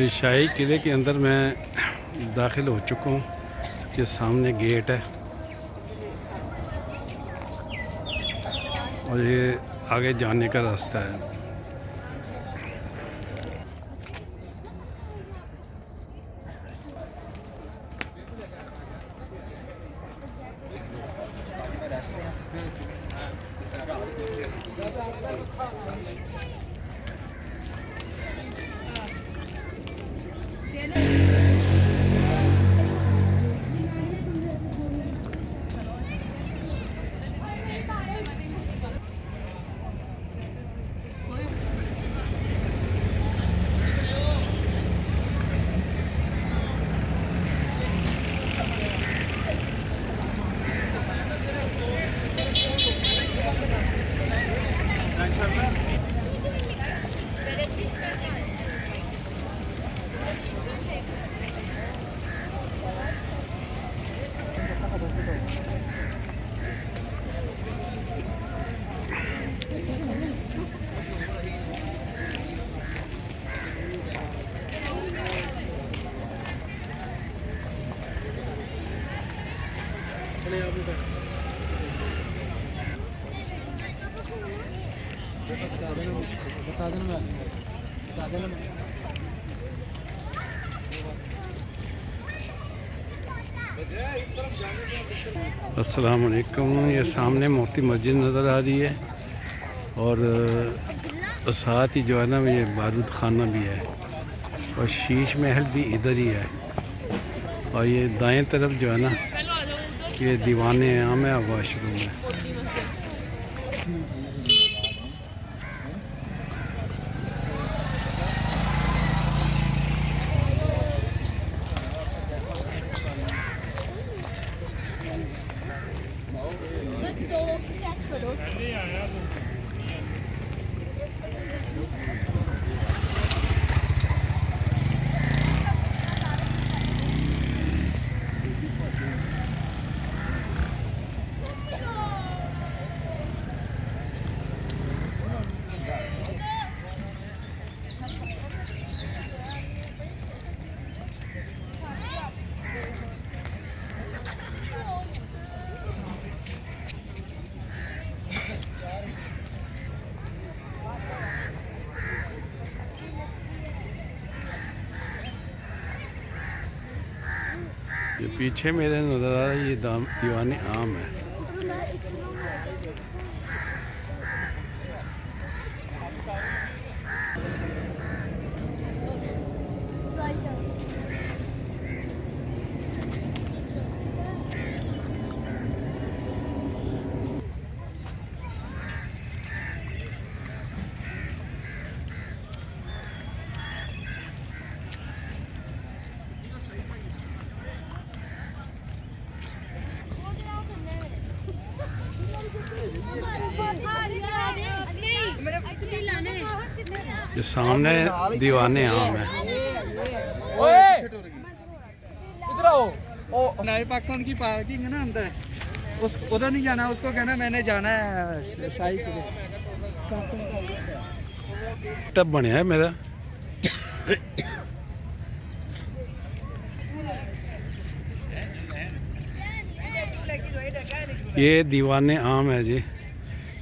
शाही किले के अंदर मैं दाखिल हो चुका हूँ। ये सामने गेट है और ये आगे जाने का रास्ता है। अस्सलाम वालेकुम। ये सामने मोती मस्जिद नज़र आ रही है और साथ ही जो है ना ये बारूद खाना भी है और शीश महल भी इधर ही है। और ये दाएं तरफ जो है ना ये दीवाने आम है और वाशरूम है। ये पीछे मेरे नज़र आ रहा है ये दीवाने आम है। ये सामने दीवाने आम है। इधर आओ। ओ नए पाकिस्तान की पार्किंग है ना अंदर, उस उधर नहीं जाना, उसको कहना मैंने जाना है शाही किले। टब बनया है मेरा। ये दीवाने आम है जी।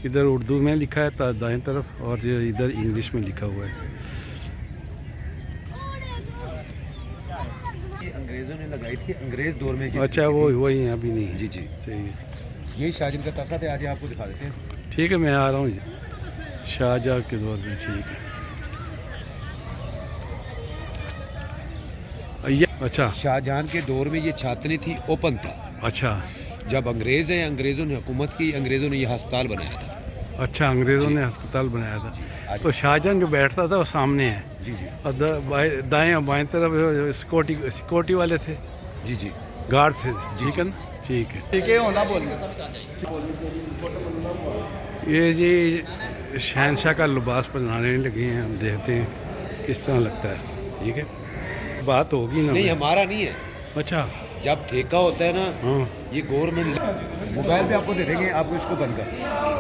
इधर उर्दू में लिखा है दाएं तरफ और इधर इंग्लिश में लिखा हुआ है। ये अंग्रेज़ों ने लगाई थी, अंग्रेज़ दौर में। अच्छा वो वही है, अभी नहीं है। जी जी सही है। यही शाहजहां का तख्त है, आज आपको दिखा देते हैं। ठीक है, मैं आ रहा हूँ जी। शाहजहां के दौर में। ठीक है। ये अच्छा शाहजहां के दौर में ये छातनी थी, ओपन था। अच्छा जब अंग्रेज़ हैं, अंग्रेज़ों ने हुकूमत की, अंग्रेज़ों ने ये अस्पताल बनाया था। अच्छा, अंग्रेज़ों ने अस्पताल बनाया था। तो शाहजहां जो बैठता था वो सामने है जी जी और दाएं और बाएं तरफ सिक्योरिटी वाले थे। जी जी गार्ड थे। ठीक है ना? ठीक है। ये जी शहनशाह का लिबास पहनाने लगे हैं, हम देखते हैं किस तरह लगता है। ठीक है, बात होगी ना? नहीं, हमारा नहीं है। अच्छा, जब ठेका होता है ना, हाँ ये गवर्नमेंट मोबाइल पे आपको दे देंगे, आपको इसको बंद कर।